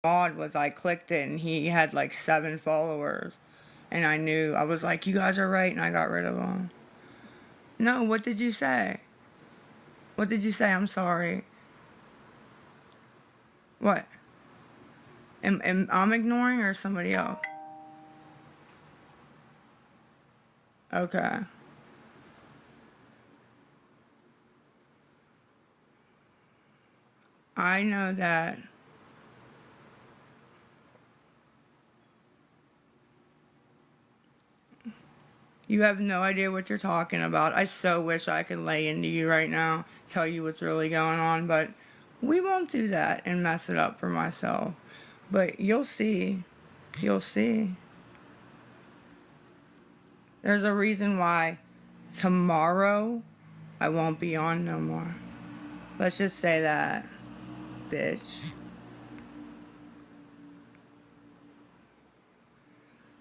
mod was, I clicked it and he had like 7 followers. And I knew, I was like, you guys are right, and I got rid of him. No, what did you say? What did you say? I'm sorry. What? Am I'm ignoring or somebody else? Okay. I know that. You have no idea what you're talking about. I so wish I could lay into you right now, tell you what's really going on, but we won't do that and mess it up for myself. But you'll see. You'll see. There's a reason why tomorrow I won't be on no more. Let's just say that, bitch.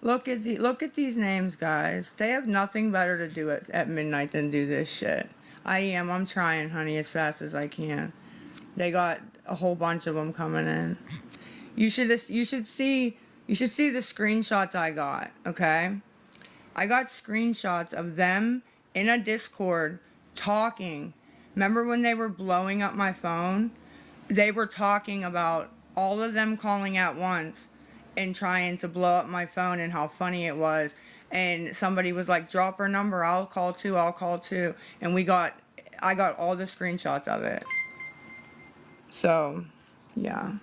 Look at these names, guys. They have nothing better to do at midnight than do this shit. I'm trying, honey, as fast as I can. They got a whole bunch of them coming in. You should see the screenshots I got, okay? I got screenshots of them in a Discord talking. Remember when they were blowing up my phone? They were talking about all of them calling at once and trying to blow up my phone and how funny it was. And somebody was like, drop her number, I'll call too, I'll call too. And I got all the screenshots of it. So, yeah.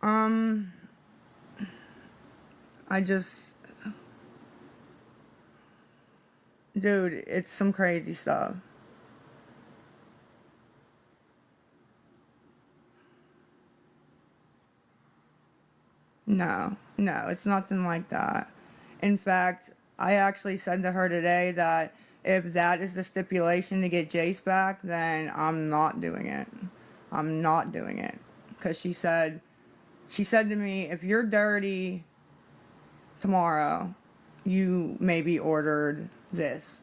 Um, I just, dude, it's some crazy stuff. No, no, it's nothing like that. In fact, I actually said to her today that if that is the stipulation to get Jace back, then I'm not doing it. I'm not doing it. Because she said to me, if you're dirty tomorrow, you maybe ordered this.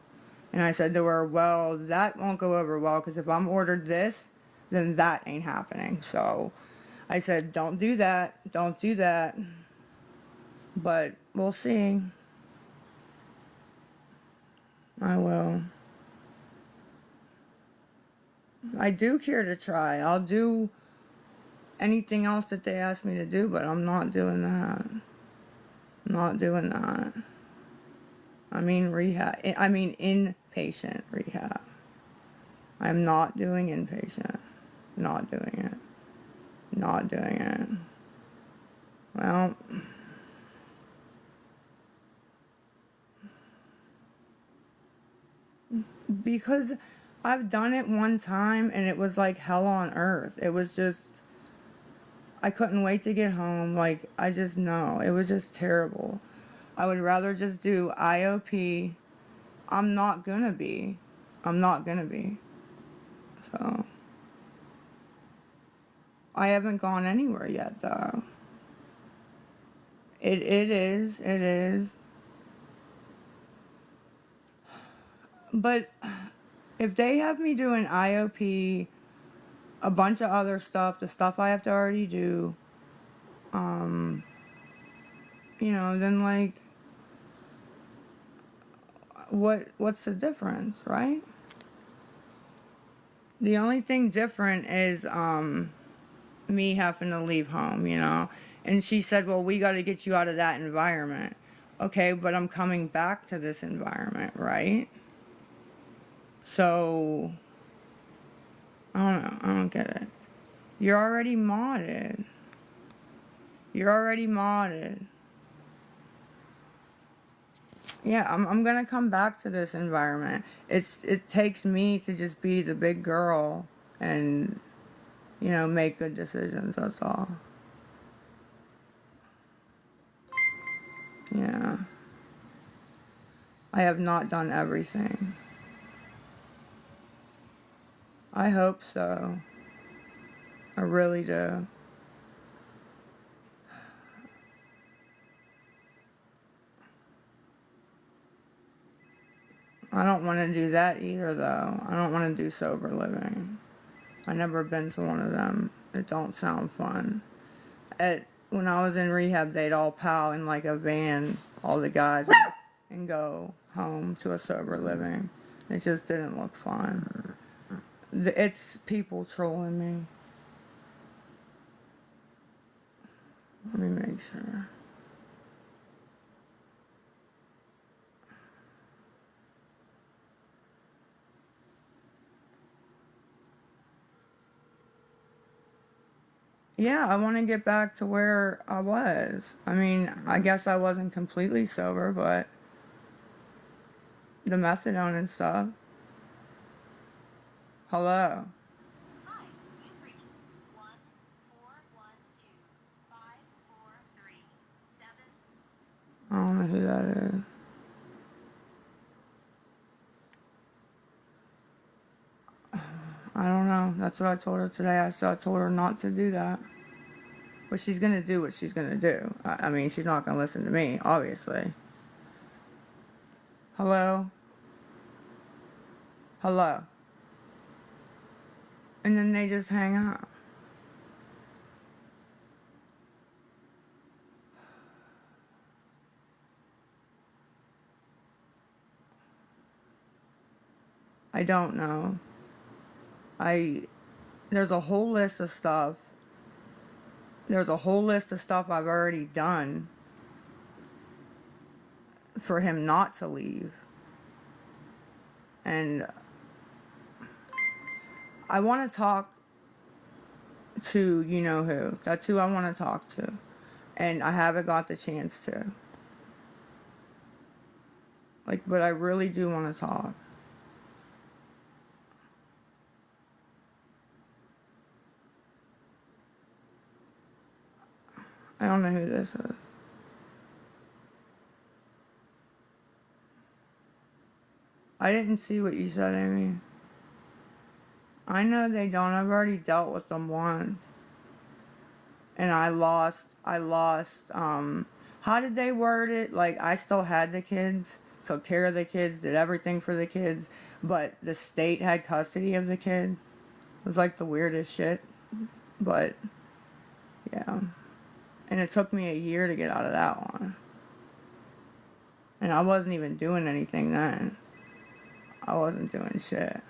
And I said to her, well, that won't go over well because if I'm ordered this, then that ain't happening. So I said, don't do that. Don't do that. But we'll see. I will. I do care to try. I'll do anything else that they ask me to do, but I'm not doing that. I'm not doing that. I mean rehab. I mean inpatient rehab. I'm not doing inpatient. Not doing it. Not doing it. Well, because I've done it one time and it was like hell on earth. It was just, I couldn't wait to get home. Like, I just know. It was just terrible. I would rather just do IOP. I'm not gonna be. I'm not gonna be. So, I haven't gone anywhere yet, though. It is. It is. But if they have me doing IOP, a bunch of other stuff, the stuff I have to already do, um, then like, what's the difference, right? The only thing different is me having to leave home. And she said, well, we got to get you out of that environment. Okay, but I'm coming back to this environment, right? So, I don't know. I don't get it. You're already modded. You're already modded. Yeah, I'm gonna come back to this environment. It takes me to just be the big girl and make good decisions. That's all. Yeah. I have not done everything. I hope so. I really do. I don't want to do that either, though. I don't want to do sober living. I never been to one of them. It don't sound fun. When I was in rehab, they'd all pile in like a van, all the guys, and go home to a sober living. It just didn't look fun. It's people trolling me. Let me make sure. Yeah, I want to get back to where I was. I mean, I guess I wasn't completely sober, but the methadone and stuff. Hello. Hi, you've reached 141254337. I don't know who that is. I don't know. That's what I told her today. I told her not to do that. But she's going to do what she's going to do. I mean, she's not going to listen to me, obviously. Hello? Hello? And then they just hang up. I don't know. There's a whole list of stuff. There's a whole list of stuff I've already done for him not to leave. And I want to talk to you know who. That's who I want to talk to. And I haven't got the chance to. Like, but I really do want to talk. I don't know who this is. I didn't see what you said, Amy. I know they don't. I've already dealt with them once. And I lost, how did they word it? Like, I still had the kids, took care of the kids, did everything for the kids, but the state had custody of the kids. It was like the weirdest shit. But, yeah. And it took me a year to get out of that one. And I wasn't even doing anything then. I wasn't doing shit.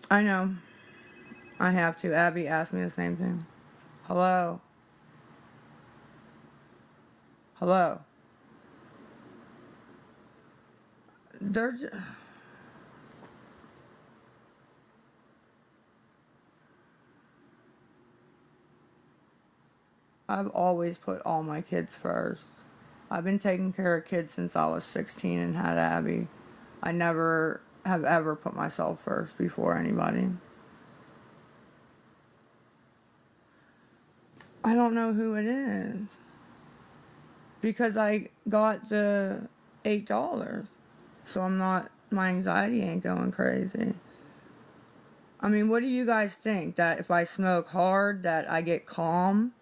I know. I have to. Abby asked me the same thing. Hello? Hello? There's... I've always put all my kids first. I've been taking care of kids since I was 16 and had Abby. I never have ever put myself first before anybody. I don't know who it is. Because I got the $8. So I'm not, my anxiety ain't going crazy. I mean, what do you guys think? That if I smoke hard, that I get calm?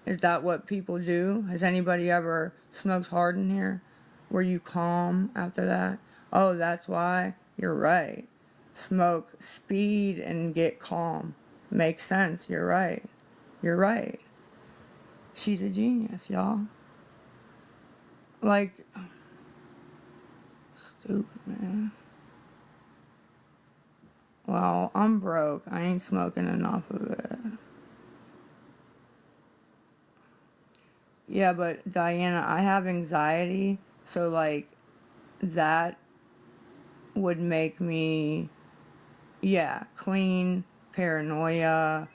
Is that what people do? Has anybody ever smoked hard in here? Were you calm after that? Oh, that's why? You're right. Smoke speed and get calm. Makes sense. You're right. You're right. She's a genius, y'all. Like, stupid, man. Well, I'm broke. I ain't smoking enough of it. Yeah, but Diana, I have anxiety, so like that would make me, yeah, clean, paranoia,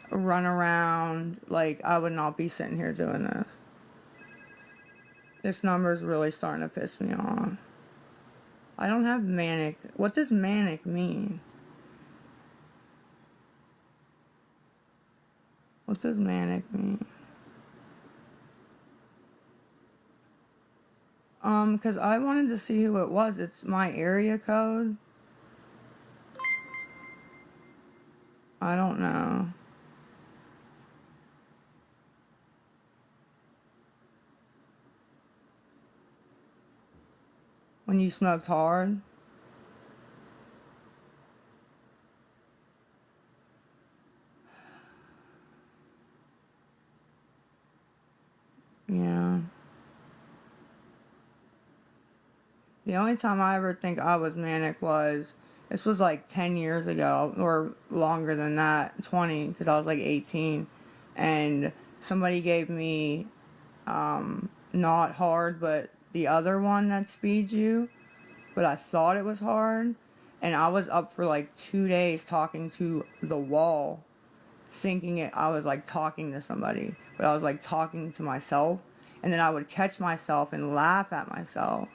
run around. Like, I would not be sitting here doing this. This number's really starting to piss me off. I don't have manic. What does manic mean? What does manic mean? Because I wanted to see who it was. It's my area code. I don't know. When you smoked hard? The only time I ever think I was manic was, this was like 10 years ago, or longer than that, 20, because I was like 18. And somebody gave me, not hard, but the other one that speeds you, but I thought it was hard. And I was up for like 2 days talking to the wall, thinking I was like talking to somebody, but I was like talking to myself. And then I would catch myself and laugh at myself.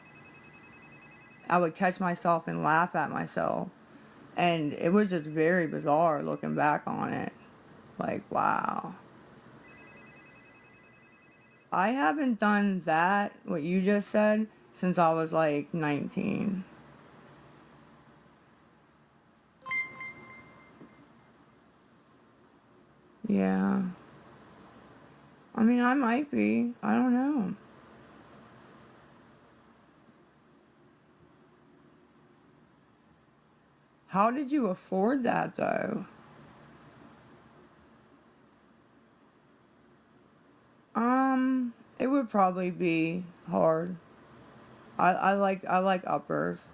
I would catch myself and laugh at myself. And it was just very bizarre looking back on it. Like, wow. I haven't done that, what you just said, since I was like 19. Yeah. I mean, I might be. I don't know. How did you afford that, though? It would probably be hard. I like uppers,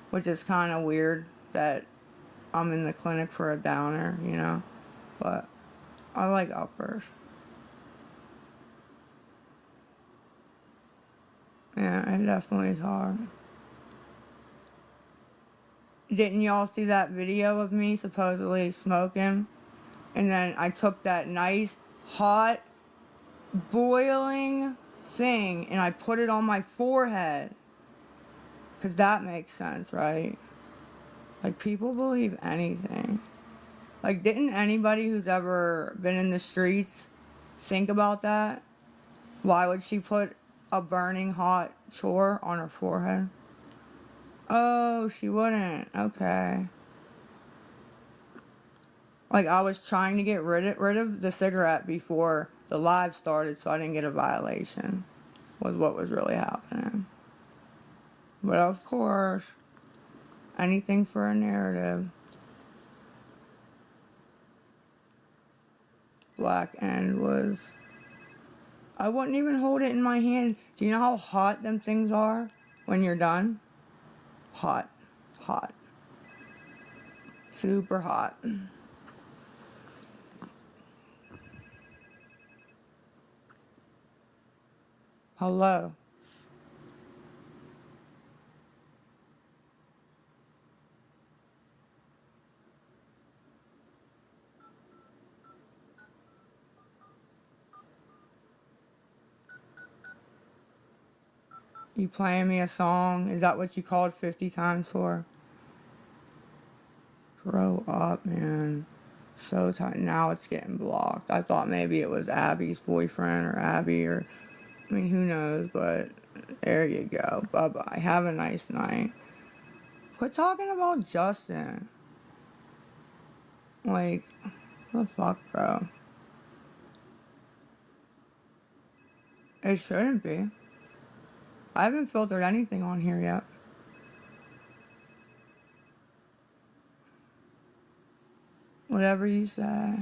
which is kind of weird that I'm in the clinic for a downer, you know? But I like uppers. Yeah, it definitely is hard. Didn't y'all see that video of me supposedly smoking? And then I took that nice, hot, boiling thing and I put it on my forehead. Because that makes sense, right? Like, people believe anything. Like, didn't anybody who's ever been in the streets think about that? Why would she put a burning hot chore on her forehead? Oh, she wouldn't. Okay. Like, I was trying to get rid of the cigarette before the live started so I didn't get a violation, was what was really happening. But of course, anything for a narrative. Black End was... I wouldn't even hold it in my hand. Do you know how hot them things are when you're done? Hot. Hot. Super hot. Hello. You playing me a song? Is that what you called 50 times for? Grow up, man. So tight. Now it's getting blocked. I thought maybe it was Abby's boyfriend or Abby or... I mean, who knows, but there you go. Bye-bye. Have a nice night. Quit talking about Justin. Like, what the fuck, bro? It shouldn't be. I haven't filtered anything on here yet. Whatever you say.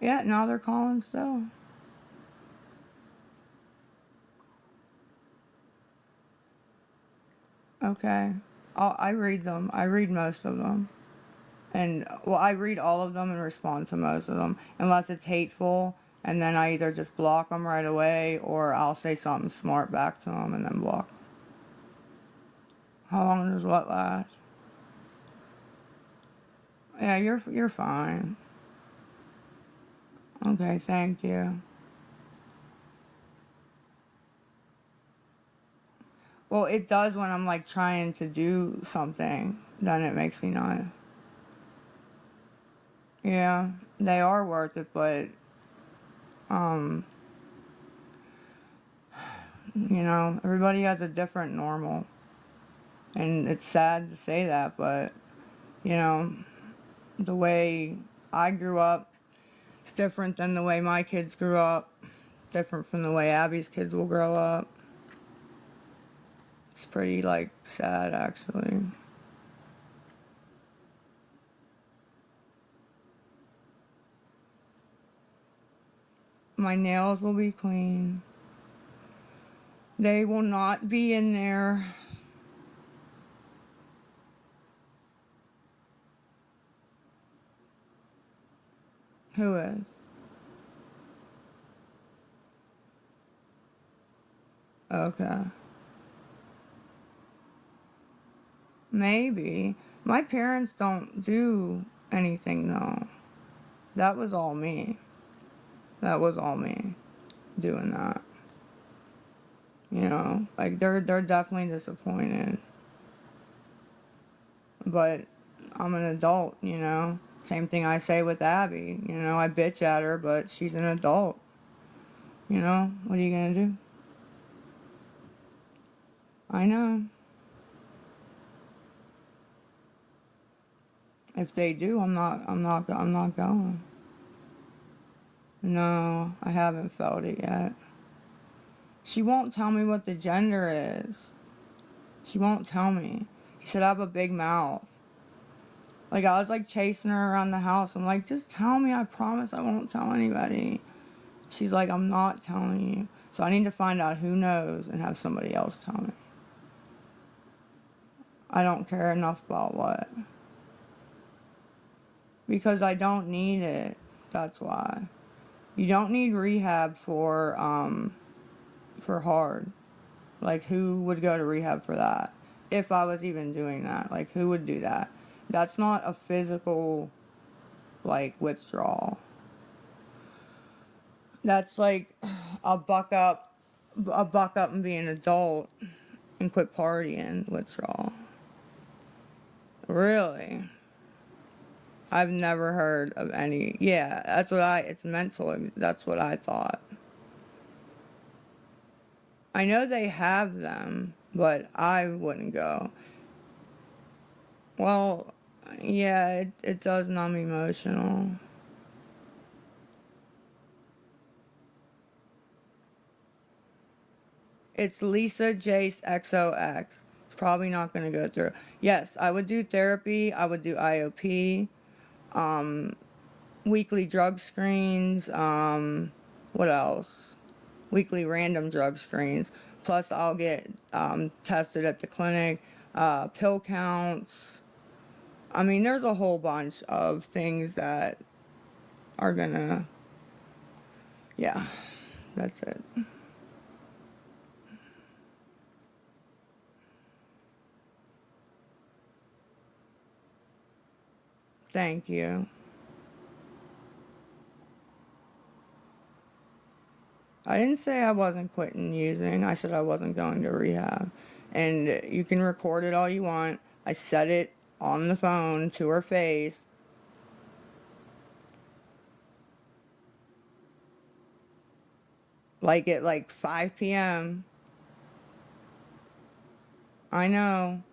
Yeah, now they're calling still. Okay. I read them. I read most of them. And, well, I read all of them and respond to most of them. Unless it's hateful, and then I either just block them right away, or I'll say something smart back to them and then block them. How long does what last? Yeah, you're fine. Okay, thank you. Well, it does when I'm like trying to do something. Then it makes me not. Yeah, they are worth it, but um, everybody has a different normal, and it's sad to say that, but you know, the way I grew up is different than the way my kids grew up. Different from the way Abby's kids will grow up. It's pretty like sad, actually. My nails will be clean. They will not be in there. Who is? Okay. Maybe. My parents don't do anything, though. That was all me. That was all me doing that. You know, like they're definitely disappointed. But I'm an adult, you know. Same thing I say with Abby. You know, I bitch at her, but she's an adult. You know, what are you gonna do? I know. If they do, I'm not going. No, I haven't felt it yet. She won't tell me what the gender is. She won't tell me. She said I have a big mouth. Like, I was like chasing her around the house. I'm like, just tell me. I promise I won't tell anybody. She's like, I'm not telling you. So I need to find out who knows and have somebody else tell me. I don't care enough about what. Because I don't need it. That's why. You don't need rehab for hard. Like, who would go to rehab for that? If I was even doing that. Like, who would do that? That's not a physical, like, withdrawal. That's like a buck up and be an adult and quit partying withdrawal. Really? I've never heard of any. Yeah, it's mental. That's what I thought. I know they have them, but I wouldn't go. Well, yeah, it does numb emotional. It's lisajacefanpage. It's probably not going to go through. Yes, I would do therapy. I would do IOP. Weekly drug screens. What else? Weekly random drug screens. Plus, I'll get tested at the clinic. Pill counts. I mean, there's a whole bunch of things that are gonna. Yeah, that's it. Thank you. I didn't say I wasn't quitting using. I said I wasn't going to rehab. And you can record it all you want. I said it on the phone to her face. Like at like 5 p.m. I know.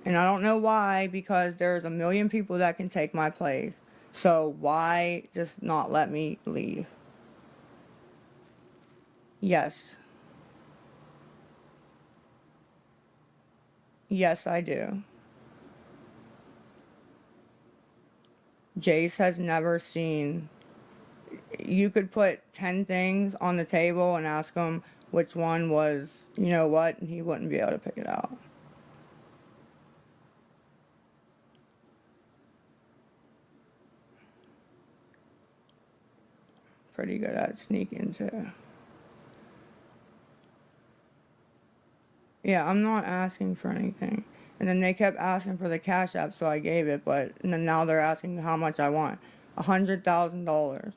And I don't know why, because there's a million people that can take my place. So why just not let me leave? Yes. Yes, I do. Jace has never seen. You could put 10 things on the table and ask him which one was, you know what, and he wouldn't be able to pick it out. Pretty good at sneaking too. Yeah, I'm not asking for anything. And then they kept asking for the Cash App, so I gave it, but and then now they're asking how much I want. $100,000.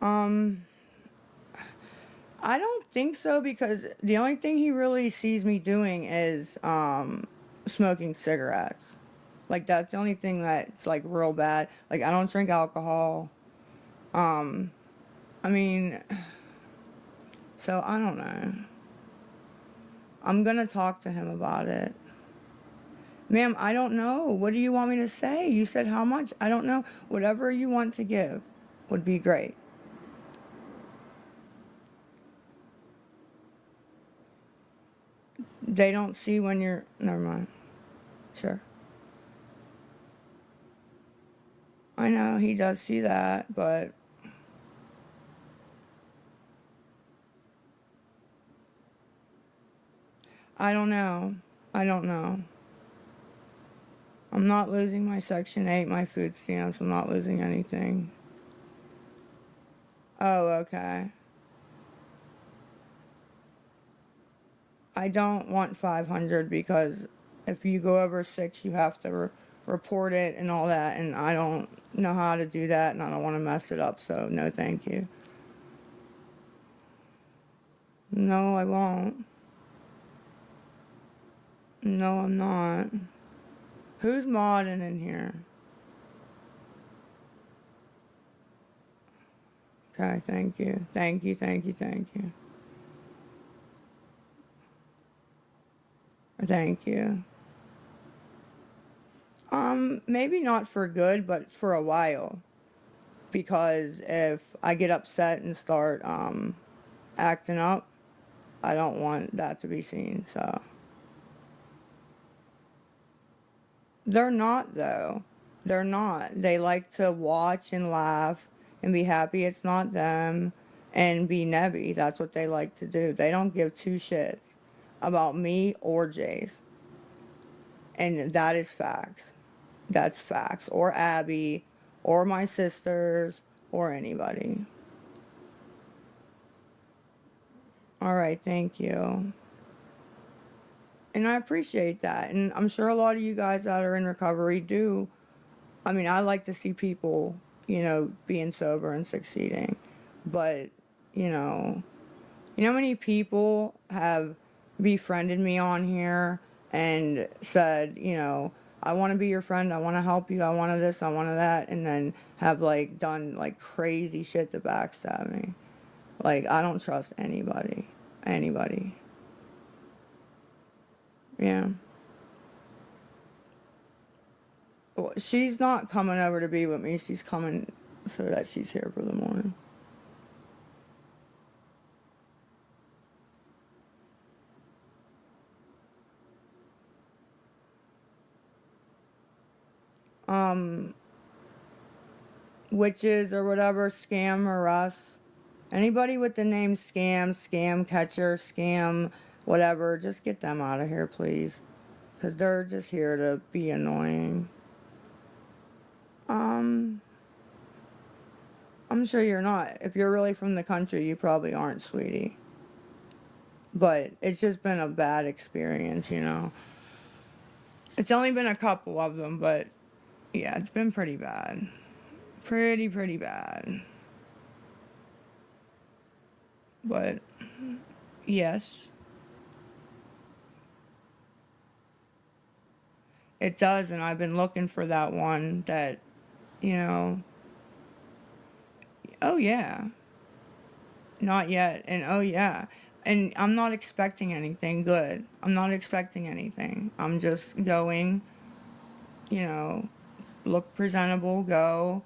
Um, I don't think so, because the only thing he really sees me doing is smoking cigarettes. Like, that's the only thing that's like real bad. Like, I don't drink alcohol. Um, I mean, so I don't know. I'm gonna talk to him about it. Ma'am, I don't know. What do you want me to say? You said how much? I don't know. Whatever you want to give would be great. They don't see when you're. Never mind. Sure. I know he does see that, but I don't know. I don't know. I'm not losing my Section 8, my food stamps. I'm not losing anything. Oh, okay. I don't want 500 because if you go over 6, you have to report it and all that. And I don't know how to do that and I don't want to mess it up. So, no, thank you. No, I won't. No, I'm not. Who's modding in here? Okay, thank you. Thank you, thank you, thank you. Thank you. Maybe not for good, but for a while. Because if I get upset and start acting up, I don't want that to be seen. So they're not though. They're not. They like to watch and laugh and be happy it's not them and be nebby. That's what they like to do. They don't give two shits about me or Jace. And that is facts. That's facts. Or Abby or my sisters or anybody. All right, thank you. And I appreciate that. And I'm sure a lot of you guys that are in recovery do. I mean, I like to see people, being sober and succeeding. But, you know, how many people have befriended me on here and said, I want to be your friend, I want to help you, I want this, I want that, and then have like done like crazy shit to backstab me. Like, I don't trust anybody. Anybody. Yeah. Well, she's not coming over to be with me. She's coming so that she's here for the morning. Witches or whatever, scam or us. Anybody with the name scam, scam catcher, scam, whatever, just get them out of here, please. Because they're just here to be annoying. I'm sure you're not. If you're really from the country, you probably aren't, sweetie. But it's just been a bad experience, It's only been a couple of them, but yeah, it's been pretty bad. Pretty bad. But yes, it does. And I've been looking for that one that, you know, oh yeah, not yet. And oh yeah. And I'm not expecting anything good. I'm not expecting anything. I'm just going, look presentable, go.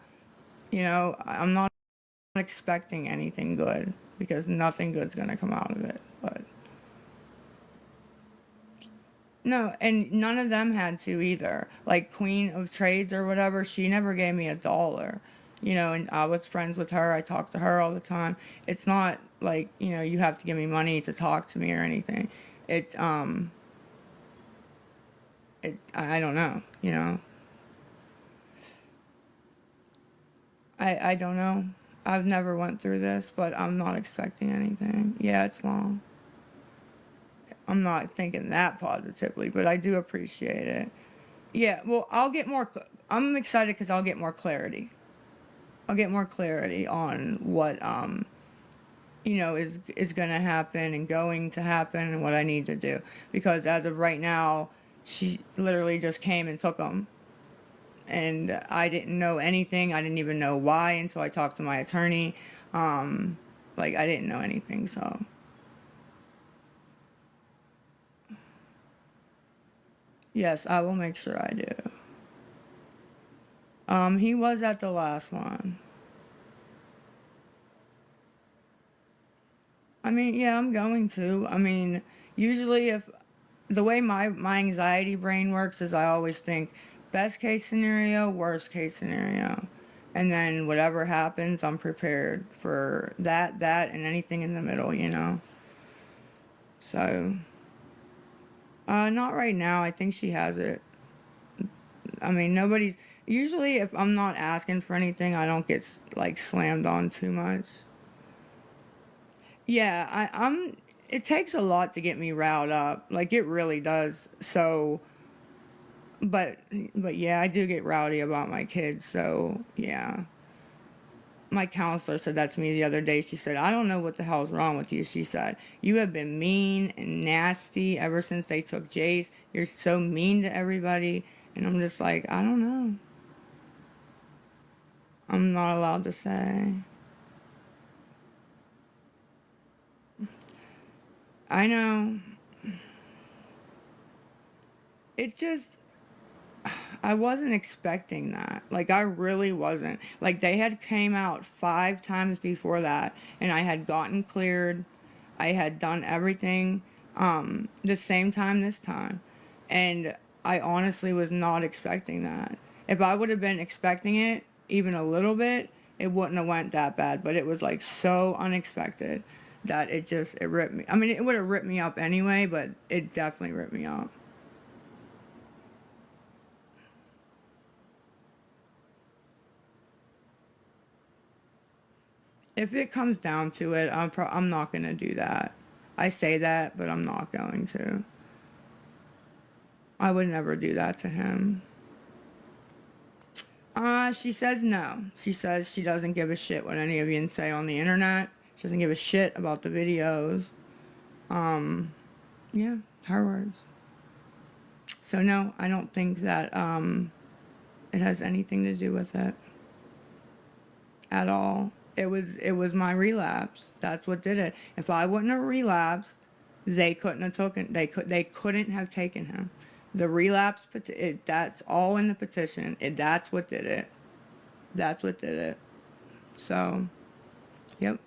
I'm not expecting anything good because nothing good's gonna come out of it. But no, and none of them had to either. Like Queen of Trades or whatever, she never gave me $1. And I was friends with her. I talked to her all the time. It's not like, you have to give me money to talk to me or anything. I don't know. I don't know. I've never went through this, but I'm not expecting anything. Yeah, it's long. I'm not thinking that positively, but I do appreciate it. Yeah, well, I'm excited because I'll get more clarity. I'll get more clarity on what is going to happen and going to happen and what I need to do. Because as of right now, she literally just came and took them. And I didn't know anything. I didn't even know why until I talked to my attorney. I didn't know anything, so. Yes, I will make sure I do. He was at the last one. I mean, yeah, I'm going to. I mean, usually if the way my anxiety brain works is I always think best case scenario, worst case scenario. And then whatever happens, I'm prepared for that, and anything in the middle, So, Not right now. I think she has it. I mean, nobody's. Usually, if I'm not asking for anything, I don't get like slammed on too much. Yeah, I'm. It takes a lot to get me riled up. Like it really does. So, but but yeah, I do get rowdy about my kids. So yeah. My counselor said that to me the other day. She said, I don't know what the hell's wrong with you. She said, you have been mean and nasty ever since they took Jace. You're so mean to everybody. And I'm just like, I don't know. I'm not allowed to say. I know. It just, I wasn't expecting that. Like, I really wasn't. Like, they had came out 5 times before that, and I had gotten cleared. I had done everything the same time this time. And I honestly was not expecting that. If I would have been expecting it even a little bit, it wouldn't have went that bad. But it was like so unexpected that it ripped me. I mean, it would have ripped me up anyway, but it definitely ripped me up. If it comes down to it, I'm not going to do that. I say that, but I'm not going to. I would never do that to him. She says no. She says she doesn't give a shit what any of you say on the internet. She doesn't give a shit about the videos. Yeah, her words. So no, I don't think that it has anything to do with it at all. It was my relapse. That's what did it. If I wouldn't have relapsed, they couldn't have taken. They couldn't have taken him. The relapse. That's all in the petition. That's what did it. That's what did it. So, yep.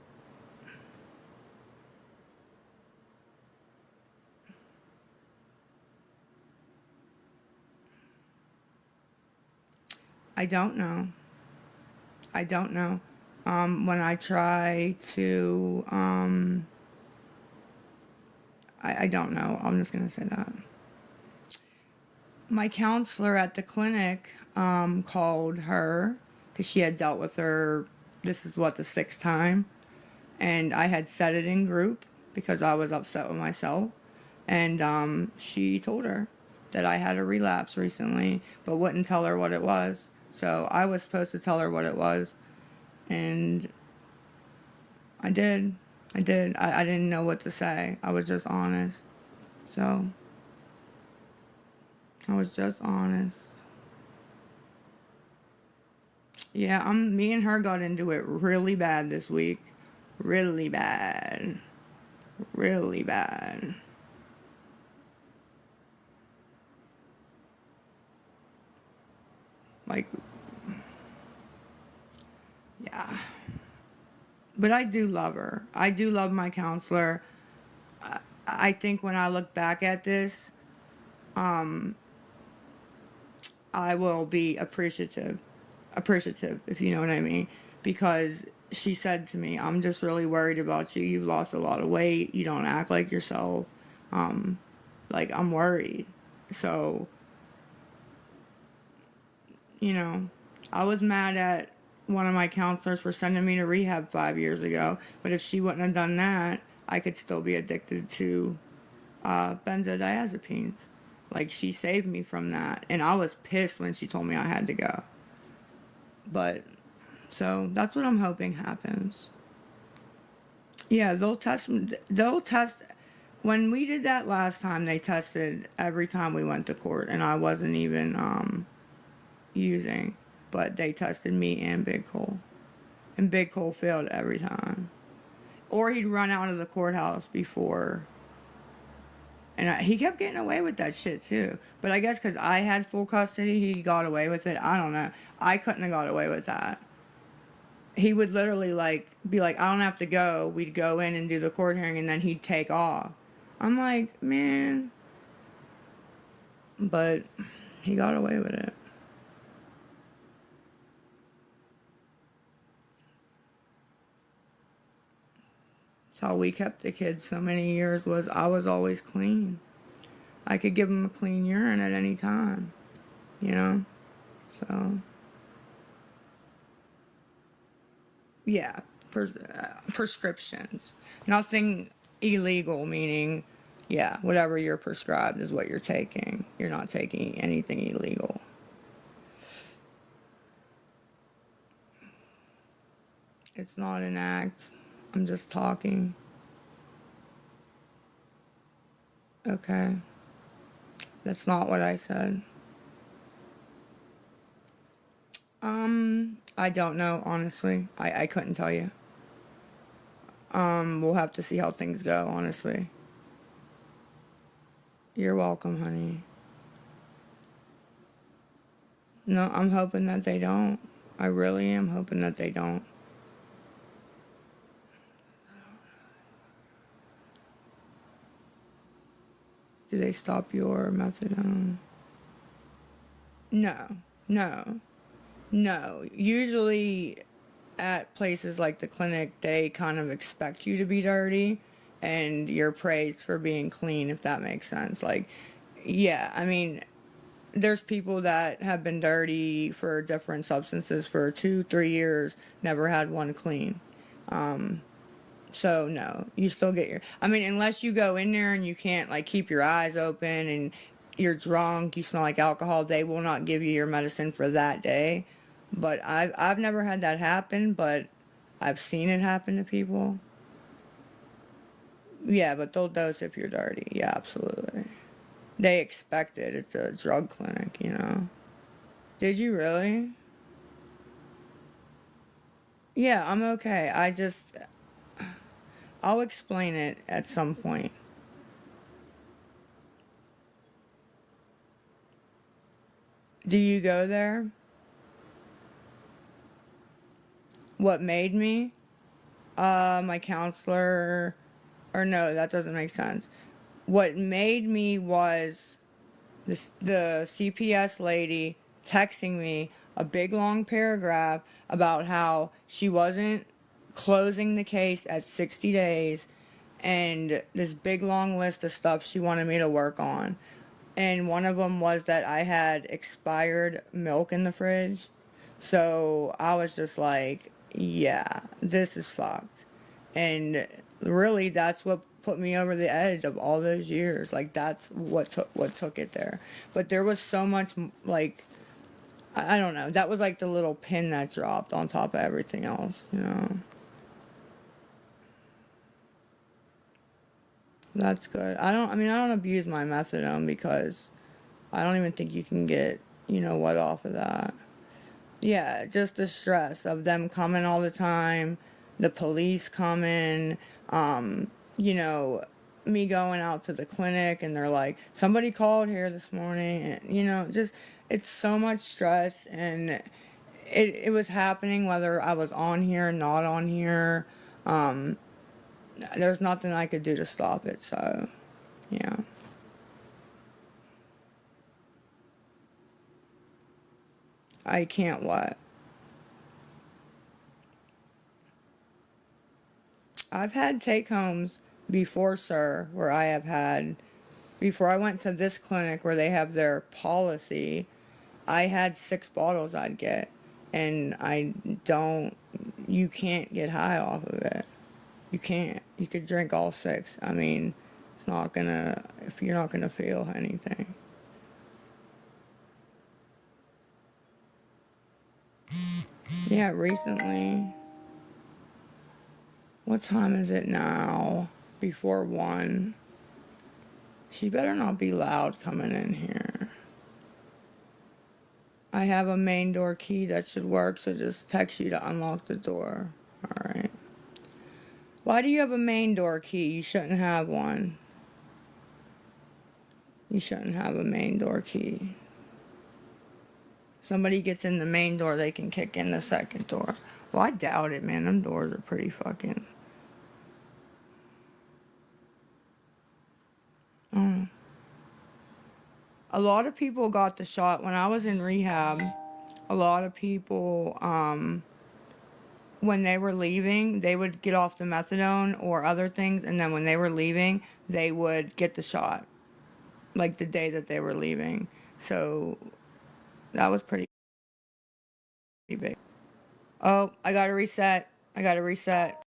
I don't know. I don't know. When I try to, I don't know. I'm just gonna say that. My counselor at the clinic called her because she had dealt with her. This is what, the 6th time, and I had said it in group because I was upset with myself, and she told her that I had a relapse recently, but wouldn't tell her what it was. So I was supposed to tell her what it was, and I did. I did. I didn't know what to say. I was just honest. So I was just honest. Yeah, me and her got into it really bad this week. Really bad. Really bad. Like, yeah. But I do love her. I do love my counselor. I think when I look back at this, I will be appreciative. Appreciative, if you know what I mean. Because she said to me, I'm just really worried about you. You've lost a lot of weight. You don't act like yourself. Like, I'm worried. So, you know, I was mad at one of my counselors for sending me to rehab 5 years ago. But if she wouldn't have done that, I could still be addicted to benzodiazepines. Like, she saved me from that. And I was pissed when she told me I had to go. But, so that's what I'm hoping happens. Yeah, they'll test. They'll test. When we did that last time, they tested every time we went to court, and I wasn't even using. But they tested me and Big Cole. And Big Cole failed every time. Or he'd run out of the courthouse before. And he kept getting away with that shit too. But I guess because I had full custody, he got away with it. I don't know. I couldn't have got away with that. He would literally be like, I don't have to go. We'd go in and do the court hearing, and then he'd take off. I'm like, man. But he got away with it. That's how we kept the kids so many years. Was I was always clean. I could give them a clean urine at any time, you know? So, yeah, prescriptions. Nothing illegal, meaning, yeah, whatever you're prescribed is what you're taking. You're not taking anything illegal. It's not an act. I'm just talking. Okay. That's not what I said. I don't know, honestly. I couldn't tell you. We'll have to see how things go, honestly. You're welcome, honey. No, I'm hoping that they don't. I really am hoping that they don't. Do they stop your methadone? No, no, no. Usually at places like the clinic, they kind of expect you to be dirty and you're praised for being clean, if that makes sense. Like, yeah, I mean, there's people that have been dirty for different substances for 2, 3 years, never had one clean. So no, you still get your. I mean, unless you go in there and you can't like keep your eyes open and you're drunk, you smell like alcohol, they will not give you your medicine for that day. But I've never had that happen, but I've seen it happen to people. Yeah, but they'll dose if you're dirty. Yeah, absolutely. They expect it. It's a drug clinic, you know. Did you really? Yeah, I'm okay. I'll explain it at some point. Do you go there? What made me? My counselor, or no, that doesn't make sense. What made me was the CPS lady texting me a big long paragraph about how she wasn't closing the case at 60 days and this big long list of stuff she wanted me to work on. And one of them was that I had expired milk in the fridge. So I was just like, yeah, this is fucked. And really, that's what put me over the edge of all those years. Like that's what took it there. But there was so much like I don't know. That was like the little pin that dropped on top of everything else. You know. That's good. I mean, I don't abuse my methadone because I don't even think you can get, you know what, off of that. Yeah, just the stress of them coming all the time, the police coming, you know, me going out to the clinic and they're like, somebody called here this morning. And, you know, just, it's so much stress and it was happening whether I was on here, not on here. There's nothing I could do to stop it. So, yeah. I can't what? I've had take homes before, sir, where I have had, before I went to this clinic where they have their policy, I had 6 bottles I'd get. And you can't get high off of it. You can't. You could drink all 6. I mean, it's not gonna, if you're not gonna feel anything. Yeah, recently. What time is it now? Before 1. She better not be loud coming in here. I have a main door key that should work, so just text you to unlock the door. Alright. Why do you have a main door key? You shouldn't have one. You shouldn't have a main door key. Somebody gets in the main door, they can kick in the second door. Well, I doubt it, man. Them doors are pretty fucking. Oh. A lot of people got the shot when I was in rehab. A lot of people, when they were leaving, they would get off the methadone or other things, and then when they were leaving, they would get the shot. like the day that they were leaving. So that was pretty big. Oh, I gotta reset.